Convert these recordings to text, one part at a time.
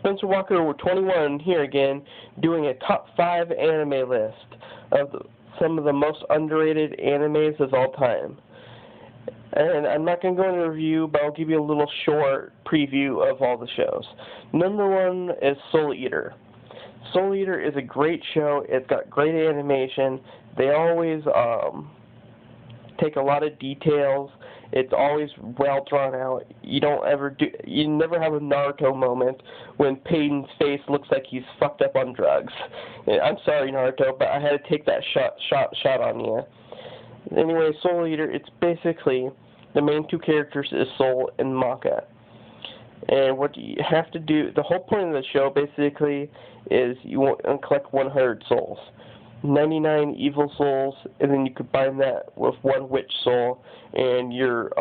Spencer Walker 21 here again, doing a top 5 anime list of some of the most underrated animes of all time. And I'm not going to go into review, but I'll give you a little short preview of all the shows. Number 1 is Soul Eater. Soul Eater is a great show. It's got great animation. They always take a lot of details. It's always well drawn out. You never have a Naruto moment when Payton's face looks like he's fucked up on drugs. I'm sorry, Naruto, but I had to take that shot on you. Anyway, Soul Eater, it's basically the main 2 characters is Soul and Maka. And what you have to do, the whole point of the show basically is you want to collect 100 souls. 99 evil souls, and then you combine that with 1 witch soul, and your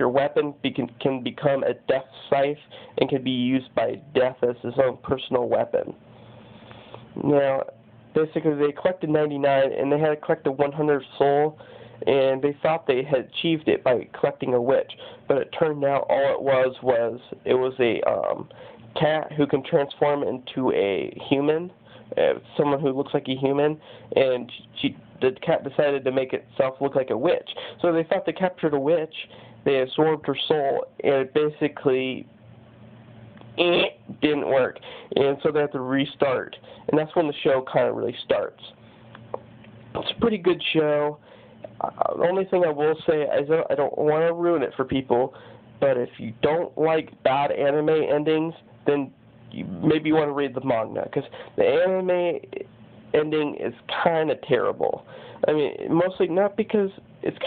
weapon can become a death scythe and can be used by Death as his own personal weapon. Now, basically they collected 99, and they had to collect the 100th soul, and they thought they had achieved it by collecting a witch, but it turned out all it was a cat who can transform into a human. Someone who looks like a human, and the cat decided to make itself look like a witch. So they thought they captured a witch, they absorbed her soul, and it basically didn't work. And so they had to restart. And that's when the show kind of really starts. It's a pretty good show. The only thing I will say is I don't want to ruin it for people, but if you don't like bad anime endings, then maybe you want to read the manga, because the anime ending is kind of terrible. I mean, mostly not because it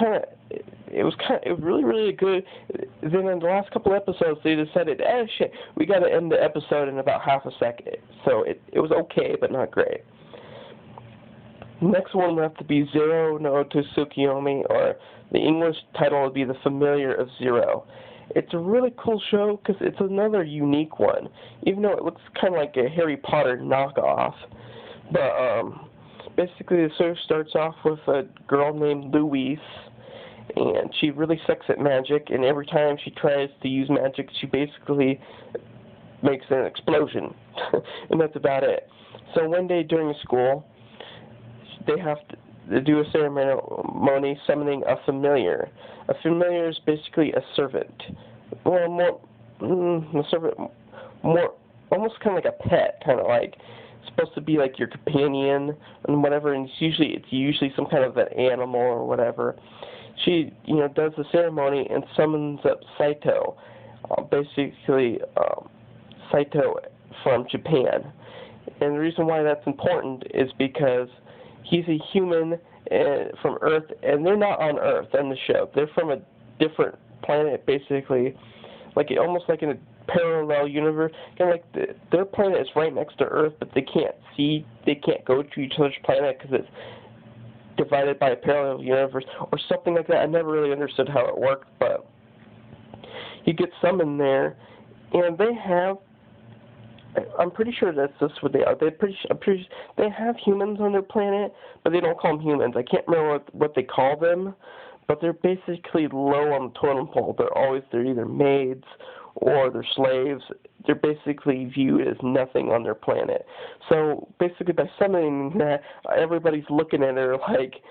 was really, really good. Then in the last couple episodes, they decided, shit, we got to end the episode in about half a second. So it was okay, but not great. Next one would have to be Zero no Tsukamia, or the English title would be The Familiar of Zero. It's a really cool show because it's another unique one, even though it looks kind of like a Harry Potter knockoff. But basically the show starts off with a girl named Louise, and she really sucks at magic, and every time she tries to use magic, she basically makes an explosion, and that's about it. So one day during school, they have to do a ceremony summoning a familiar. A familiar is basically a servant. Well, almost kind of like a pet, kind of like supposed to be like your companion and whatever. And it's usually some kind of an animal or whatever. She, does the ceremony and summons up Saito, basically Saito from Japan. And the reason why that's important is because he's a human from Earth, and they're not on Earth in the show. They're from a different planet, basically, almost like in a parallel universe. Kind of like their planet is right next to Earth, but they can't go to each other's planet because it's divided by a parallel universe or something like that. I never really understood how it worked, but he gets summoned there, and they have. I'm pretty sure that's just what they are. They have humans on their planet, but they don't call them humans. I can't remember what they call them, but they're basically low on the totem pole. They're either maids or they're slaves. They're basically viewed as nothing on their planet. So basically, by summoning that, everybody's looking at her like,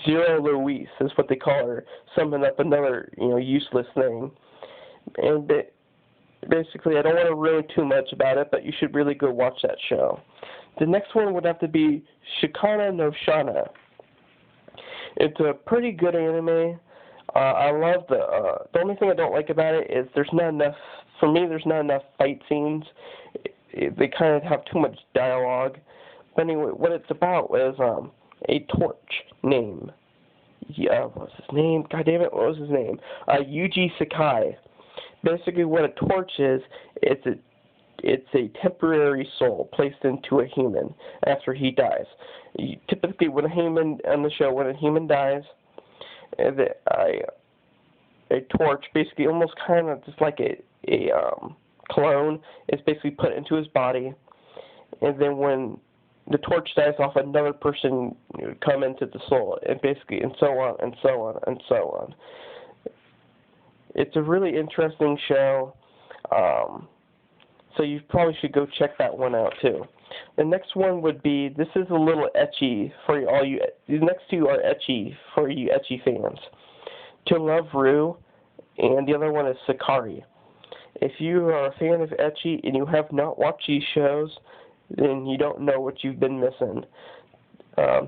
Zero Louise is what they call her. Summon up another, useless thing. And basically, I don't want to ruin too much about it, but you should really go watch that show. The next one would have to be Shakugan no Shana. It's a pretty good anime. I love the only thing I don't like about it is there's not enough fight scenes. They kind of have too much dialogue. But anyway, what it's about is a torch named, what was his name? God damn it, what was his name? Yuji Sakai. Basically, what a torch is, it's a temporary soul placed into a human after he dies. Typically, when a human dies, a torch, basically almost kind of just like a clone, is basically put into his body, and then when the torch dies off, another person come into the soul, and basically, and so on, and so on, and so on. It's a really interesting show, so you probably should go check that one out too. The next one would be, this is a little ecchi for all you, the next two are ecchi for you ecchi fans. To Love Ru, and the other one is Sekirei. If you are a fan of ecchi and you have not watched these shows, then you don't know what you've been missing.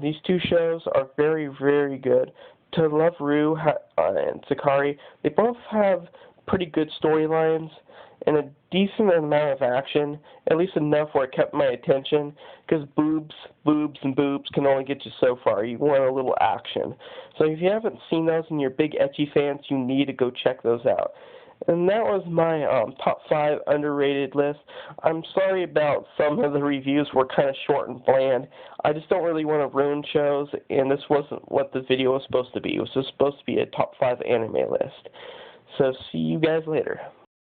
These two shows are very, very good. To Love Ru and Sekirei, they both have pretty good storylines and a decent amount of action, at least enough where it kept my attention, because boobs can only get you so far. You want a little action. So if you haven't seen those and you're big ecchi fans, you need to go check those out. And that was my top 5 underrated list. I'm sorry about some of the reviews were kind of short and bland. I just don't really want to ruin shows, and this wasn't what the video was supposed to be. It was just supposed to be a top 5 anime list. So see you guys later.